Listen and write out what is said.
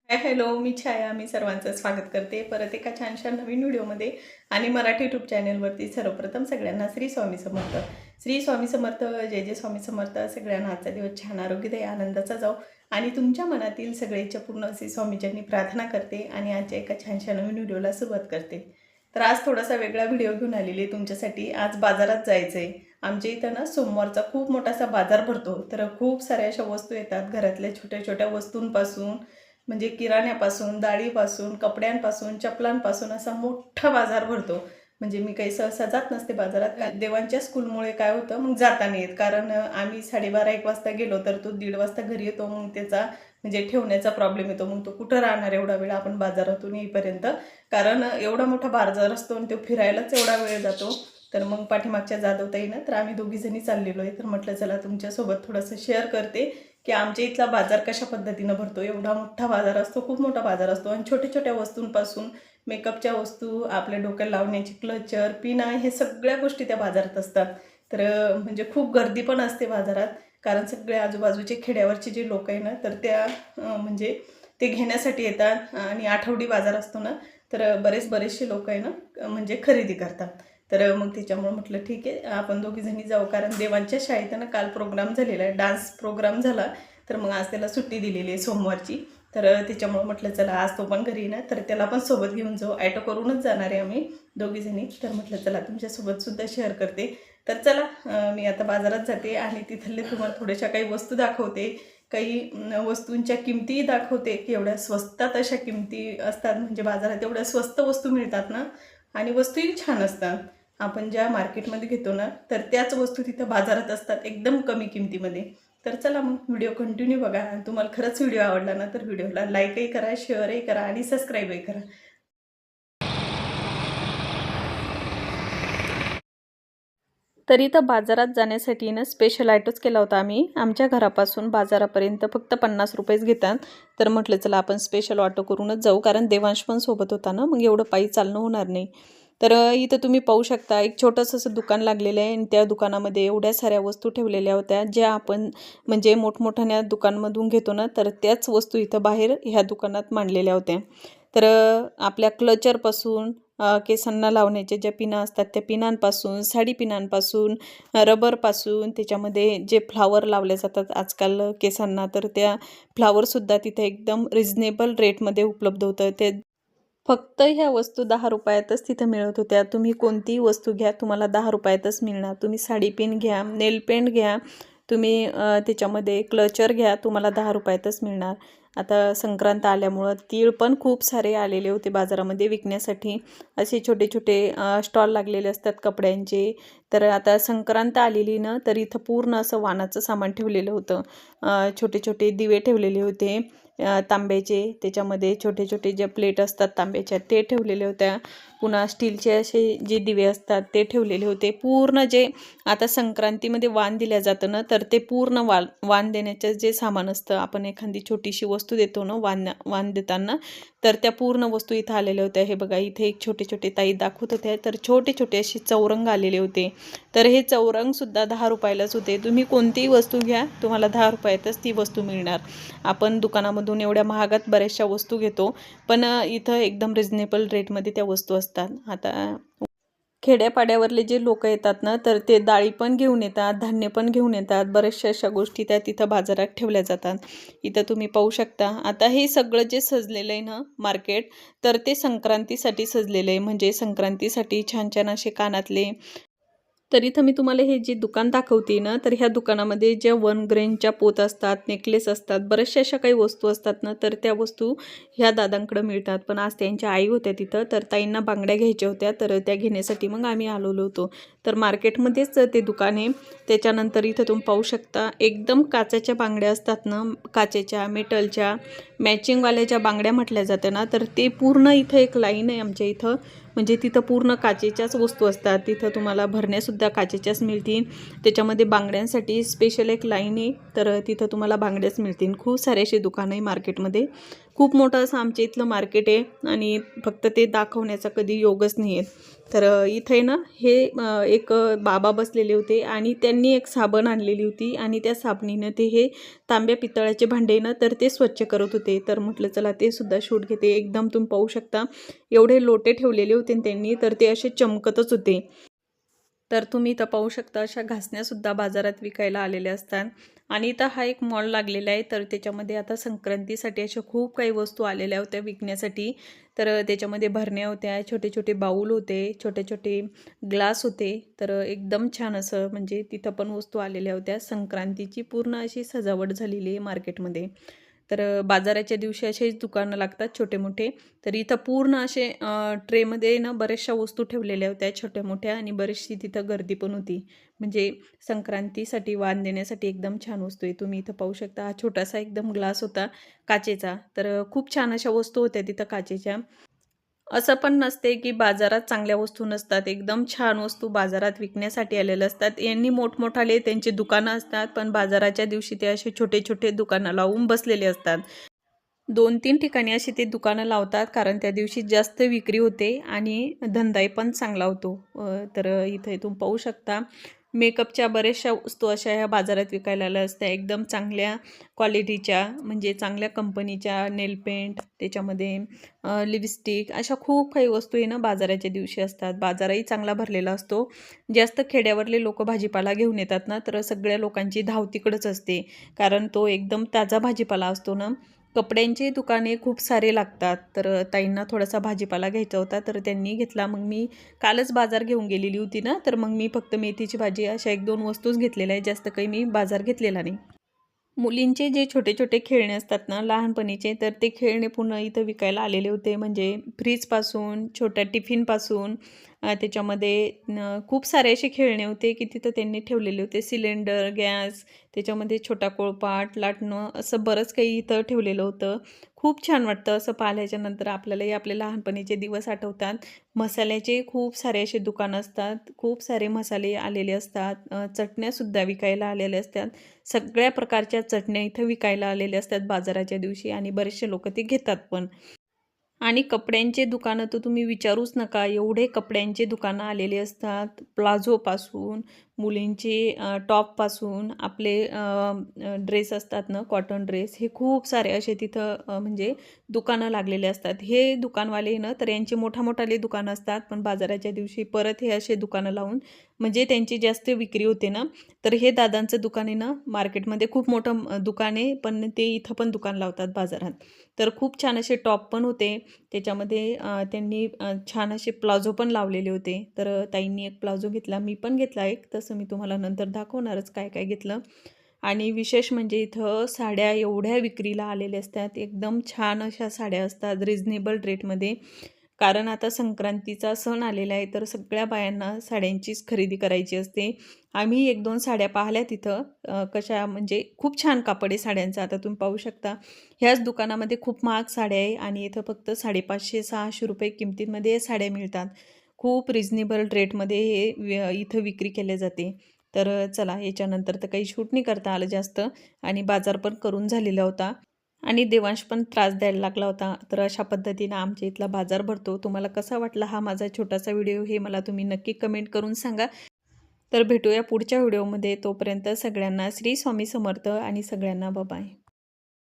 Hello, मी छाया. मी सर्वांचं स्वागत करते परत एका छानशा नवीन व्हिडिओमध्ये आणि मराठी यूट्यूब चॅनलवरती. सर्वप्रथम सगळ्यांना श्री स्वामी समर्थ. श्री स्वामी समर्थ. जय जय स्वामी समर्थ. सगळ्यांना आजचा दिवस छान आरोग्यदायी आनंदाचा जाऊ आणि तुमच्या मनातील सगळे इच्छा पूर्ण असे स्वामीच्यांनी प्रार्थना करते आणि आजच्या एका छानशा नवीन व्हिडिओला सुरुवात करते. तर आज थोडासा वेगळा व्हिडिओ घेऊन आलेली आहे तुमच्यासाठी. आज बाजारात जायचं आहे. आमच्या इथं ना सोमवारचा खूप मोठासा बाजार भरतो. तर खूप साऱ्या अशा वस्तू येतात घरातल्या छोट्या छोट्या वस्तूंपासून, म्हणजे किराण्यापासून, डाळीपासून, कपड्यांपासून, चपलांपासून असा मोठा बाजार भरतो. म्हणजे मी काही सहसा जात नसते बाजारात. देवांच्या स्कूलमुळे काय होतं, मग जाता नाही येत. कारण आम्ही 12:30-1 वाजता गेलो तर तो 1:30 वाजता घरी येतो. मग त्याचा म्हणजे ठेवण्याचा प्रॉब्लेम येतो. मग तो कुठं राहणार एवढा वेळ आपण बाजारातून येईपर्यंत. कारण एवढा मोठा बाजार असतो आणि तो फिरायलाच एवढा वेळ जातो. तर मग पाठीमागच्या जाधवताईनं तर आम्ही दोघीजणी चाललेलो आहे. तर म्हटलं चला तुमच्यासोबत थोडंसं शेअर करते की आमच्या इथला बाजार कशा पद्धतीनं भरतो. एवढा मोठा बाजार असतो, खूप मोठा बाजार असतो आणि छोट्या छोट्या वस्तूंपासून मेकअपच्या वस्तू, आपल्या डोक्याला लावण्याची क्लचर, पिना, हे सगळ्या गोष्टी त्या बाजारात असतात. तर म्हणजे खूप गर्दी पण असते बाजारात. कारण सगळे आजूबाजूचे खेड्यावरचे जे लोक आहे ना, तर त्या म्हणजे ते घेण्यासाठी येतात आणि आठवडी बाजार असतो ना, तर बरेचसे लोक आहे ना म्हणजे खरेदी करतात. तर मग त्याच्यामुळे म्हटलं ठीक आहे आपण दोघीजणी जाऊ. कारण देवांच्या शाळेत ना काल प्रोग्राम झालेला आहे, डान्स प्रोग्राम झाला. तर मग आज त्याला सुट्टी दिलेली आहे सोमवारची. तर त्याच्यामुळे म्हटलं चला आज तो पण घरी ना, तर त्याला पण सोबत घेऊन जाऊ. ॲटो करूनच जाणार आहे आम्ही दोघीजणी. तर म्हटलं चला तुमच्यासोबतसुद्धा शेअर करते. तर चला मी आता बाजारात जाते आणि तिथले तुम्हाला थोड्याशा काही वस्तू दाखवते. काही वस्तूंच्या किमतीही दाखवते की एवढ्या स्वस्तात अशा किमती असतात. म्हणजे बाजारात एवढ्या स्वस्त वस्तू मिळतात ना, आणि वस्तूही छान असतात. आपण ज्या मार्केटमध्ये घेतो ना, तर त्याच वस्तू तिथं बाजारात असतात एकदम कमी किमतीमध्ये. तर चला मग व्हिडिओ कंटिन्यू बघा. आणि तुम्हाला खरंच व्हिडिओ आवडला ना, तर व्हिडिओला लाईकही करा, शेअरही करा आणि सबस्क्राईबही करा. तर इथं बाजारात जाण्यासाठी ना स्पेशल ॲटोच केला होता आम्ही. आमच्या घरापासून बाजारापर्यंत फक्त 50 रुपयेच घेतात. तर म्हटलं चला आपण स्पेशल ऑटो करूनच जाऊ. कारण देवांश पण सोबत होता ना, मग एवढं पायी चालणं होणार नाही. तर इथं तुम्ही पाहू शकता एक छोटंसं असं दुकान लागलेलं आहे आणि त्या दुकानामध्ये एवढ्या साऱ्या वस्तू ठेवलेल्या होत्या, ज्या आपण म्हणजे मोठमोठ्या दुकानमधून घेतो ना, तर त्याच वस्तू इथं बाहेर ह्या दुकानात मांडलेल्या होत्या. तर आपल्या क्लचरपासून, केसांना लावण्याच्या ज्या पिना असतात त्या पिनांपासून, साडी पिनांपासून, रबरपासून, त्याच्यामध्ये जे फ्लावर लावले जातात आजकाल केसांना, तर त्या फ्लावरसुद्धा तिथे एकदम रिजनेबल रेटमध्ये उपलब्ध होतं. ते फक्त ह्या वस्तू 10 रुपयातच तिथं मिळत होत्या. तुम्ही कोणतीही वस्तू घ्या, तुम्हाला 10 रुपयातच मिळणार. तुम्ही साडी पिन घ्या, नेल पेंट घ्या, तुम्ही त्याच्यामध्ये क्लचर घ्या, तुम्हाला 10 रुपयातच मिळणार. आता संक्रांत आल्यामुळं तीळ पण खूप सारे आलेले होते बाजारामध्ये विकण्यासाठी. असे छोटे छोटे स्टॉल लागलेले असतात कपड्यांचे. तर आता संक्रांत आलेली ना, तर इथं पूर्ण असं वाणाचं सामान ठेवलेलं होतं. छोटे छोटे दिवे ठेवलेले होते तांब्याचे. त्याच्यामध्ये छोटे छोटे जे प्लेट असतात तांब्याच्या ते ठेवलेले होत्या. पुन्हा स्टीलचे असे जे दिवे असतात ते ठेवलेले होते. पूर्ण जे आता संक्रांतीमध्ये वाण दिल्या जातं ना, तर ते पूर्ण वाण देण्याचं जे सामान असतं, आपण एखादी छोटीशी वस्तू देतो ना वाण देताना, तर त्या पूर्ण वस्तू इथं आलेल्या होत्या. हे बघा इथे एक छोटे छोटे ताई दाखवत होत्या. तर छोटे छोटे असे चौरंग आलेले होते. तर हे चौरंगसुद्धा 10 रुपयालाच होते. तुम्ही कोणतीही वस्तू घ्या, तुम्हाला 10 रुपयातच ती वस्तू मिळणार. आपण दुकानामधून एवढ्या महागात बऱ्याचशा वस्तू घेतो, पण इथं एकदम रिजनेबल रेटमध्ये त्या वस्तू असतात. आता खेड्यापाड्यावरले जे लोक येतात ना, तर ते डाळी पण घेऊन येतात, धान्य पण घेऊन येतात. बऱ्याचशा अशा गोष्टी त्या तिथं बाजारात ठेवल्या जातात. इथं तुम्ही पाहू शकता. आता हे सगळं जे सजलेलं आहे ना मार्केट, तर ते संक्रांतीसाठी सजलेलं आहे. म्हणजे संक्रांतीसाठी छान छान असे कानातले. तर इथं मी तुम्हाला हे जे दुकान दाखवते ना, तर ह्या दुकानामध्ये ज्या 1 ग्रेनच्या पोत असतात, नेकलेस असतात, बऱ्याचशा अशा काही वस्तू असतात ना, तर त्या वस्तू ह्या दादांकडे मिळतात. पण आज त्यांच्या आई होत्या तिथं, तर ताईंना बांगड्या घ्यायच्या होत्या, तर त्या घेण्यासाठी मग आम्ही आलेलो होतो. तर मार्केटमध्येच ते दुकान आहे. त्याच्यानंतर इथं तुम्ही पाहू शकता एकदम काचेच्या बांगड्या असतात ना, काचेच्या, मेटलच्या, मॅचिंगवाल्या ज्या बांगड्या म्हटल्या जाते ना, तर ते पूर्ण इथं एक लाईन आहे आमच्या इथं. म्हणजे तिथं पूर्ण काचेच्याच वस्तू असतात. तिथं तुम्हाला भरण्यासुद्धा काचेच्याच मिळतील. त्याच्यामध्ये बांगड्यांसाठी स्पेशल एक लाईन आहे, तर तिथं तुम्हाला बांगड्याच मिळतील. खूप सारे असे दुकानं आहे मार्केटमध्ये. खूप मोठं असं आमच्या इथलं मार्केट आहे आणि फक्त ते दाखवण्याचा कधी योगच नाही आहे. तर इथे ना हे एक बाबा बसलेले होते आणि त्यांनी एक साबण आणलेली होती आणि त्या साबणीनं ते हे तांब्या पितळाचे भांडे ना तर ते स्वच्छ करत होते. तर म्हटलं चला ते सुद्धा शूट घेते. एकदम तुम्ही पाहू शकता एवढे लोटे ठेवलेले होते त्यांनी, तर ते असे चमकतच होते. तर तुम्ही इथं पाहू शकता अशा घासण्यासुद्धा बाजारात विकायला आलेल्या असतात. आणि इथं हा एक मॉल लागलेला आहे, तर त्याच्यामध्ये आता संक्रांतीसाठी अशा खूप काही वस्तू आलेल्या होत्या विकण्यासाठी. तर त्याच्यामध्ये भरण्या होत्या, छोटे छोटे बाऊल होते, छोटे छोटे ग्लास होते. तर एकदम छान असं म्हणजे तिथं पण वस्तू आलेल्या होत्या. संक्रांतीची पूर्ण अशी सजावट झालेली आहे मार्केटमध्ये. तर बाजाराच्या दिवशी असेच दुकानं लागतात छोटे मोठे. तर इथं पूर्ण असे ट्रेमध्ये ना बऱ्याचशा वस्तू ठेवलेल्या होत्या छोट्या मोठ्या आणि बरीचशी तिथं गर्दी पण होती. म्हणजे संक्रांतीसाठी वाण देण्यासाठी एकदम छान वस्तू आहे. तुम्ही इथं पाहू शकता हा छोटासा एकदम ग्लास होता काचेचा. तर खूप छान अशा वस्तू होत्या तिथं काचेच्या. असं पण नसते की बाजारात चांगल्या वस्तू नसतात. एकदम छान वस्तू बाजारात विकण्यासाठी आलेल्या असतात. यांनी मोठमोठाले त्यांची दुकानं असतात, पण बाजाराच्या दिवशी ते असे छोटे-छोटे दुकानं लावून बसलेले असतात. 2-3 ठिकाणी अशी ते दुकानं लावतात, कारण त्या दिवशी जास्त विक्री होते आणि धंदाही पण चांगला होतो. तर इथे तुम्ही पाहू शकता मेकअपच्या बऱ्याचशा वस्तू अशा ह्या बाजारात विकायला आल्या असत्या. एकदम चांगल्या क्वालिटीच्या म्हणजे चांगल्या कंपनीच्या नेल पेंट, त्याच्यामध्ये लिपस्टिक अशा खूप काही वस्तू आहे ना बाजाराच्या दिवशी असतात. बाजारही चांगला भरलेला असतो. जास्त खेड्यावरले लोकं भाजीपाला घेऊन येतात ना, तर सगळ्या लोकांची धाव तिकडंच असते. कारण तो एकदम ताजा भाजीपाला असतो ना. कपड्यांचे दुकाने खूप सारे लागतात. तर ताईंना थोडासा भाजीपाला घ्यायचा होता, तर त्यांनी घेतला. मग मी कालच बाजार घेऊन गेलेली होती ना, तर मग मी फक्त मेथीची भाजी अशा 1-2 वस्तूच घेतलेल्या आहेत. जास्त काही मी बाजार घेतलेला नाही. मुलींचे जे छोटे-छोटे खेळणे असतात ना लहानपणीचे, तर ते खेळणे पुन्हा इथं विकायला आलेले होते. म्हणजे फ्रीजपासून, छोट्या टिफिनपासून त्याच्यामध्ये खूप सारे असे खेळणे होते, की तिथं त्यांनी ठेवलेले होते. सिलेंडर, गॅस, त्याच्यामध्ये छोटा पोळपाट, लाटणं असं बरंच काही इथं ठेवलेलं होतं. खूप छान वाटतं असं पाहिल्याच्या नंतर आपल्यालाही आपले लहानपणीचे दिवस आठवतात. मसाल्याचे खूप सारे असे दुकानं असतात. खूप सारे मसाले आलेले असतात. चटण्यासुद्धा विकायला आलेल्या असतात. सगळ्या प्रकारच्या चटण्या इथं विकायला आलेल्या असतात बाजाराच्या दिवशी आणि बरेचसे लोकं ते घेतात पण. आणि कपड्यांचे दुकानं तर तुम्ही विचारूच नका. एवढे कपड्यांचे दुकानं आलेले असतात. प्लाझोपासून, मुलींचे टॉपपासून आपले ड्रेस असतात ना, कॉटन ड्रेस हे खूप सारे असे तिथं म्हणजे दुकानं लागलेले असतात. हे दुकानवाले ना, तर यांची मोठाले दुकानं असतात. पण बाजाराच्या दिवशी परत हे असे दुकानं लावून म्हणजे त्यांची जास्त विक्री होते ना, तर हे दादांचं दुकान आहे ना, मार्केटमध्ये खूप मोठं दुकान आहे. पण ते इथं पण दुकान लावतात बाजारात. तर खूप छान असे टॉप पण होते. त्याच्यामध्ये त्यांनी छान असे प्लाझो पण लावलेले होते. तर ताईंनी एक प्लाझो घेतला. मी पण घेतला एक. तसं मी तुम्हाला नंतर दाखवणारच काय-काय घेतलं. आणि विशेष म्हणजे इथं साड्या एवढ्या विक्रीला आलेल्या असतात. एकदम छान अशा साड्या असतात रिझनेबल रेटमध्ये. कारण आता संक्रांतीचा सण आलेला आहे, तर सगळ्या बायांना साड्यांचीच खरेदी करायची असते. आम्ही 1-2 साड्या पाहिल्या तिथं. कशा म्हणजे खूप छान कापड आहे साड्यांचं. आता तुम्ही पाहू शकता. ह्याच दुकानामध्ये खूप महाग साड्या आहे आणि इथं फक्त ₹550-600 किमतीमध्ये या साड्या मिळतात. खूप रिझनेबल रेटमध्ये हे इथं विक्री केली जाते. तर चला याच्यानंतर तर काही शूट नाही करता आलं जास्त आणि बाजार पण करून झालेला होता. आणि देवांश पण त्रास द्यायला लागला होता. तर अशा पद्धतीनं आमच्या इथला बाजार भरतो. तुम्हाला कसा वाटला हा माझा छोटासा व्हिडिओ हे मला तुम्ही नक्की कमेंट करून सांगा. तर भेटूया पुढच्या व्हिडिओमध्ये. तोपर्यंत सगळ्यांना श्री स्वामी समर्थ आणि सगळ्यांना बाय.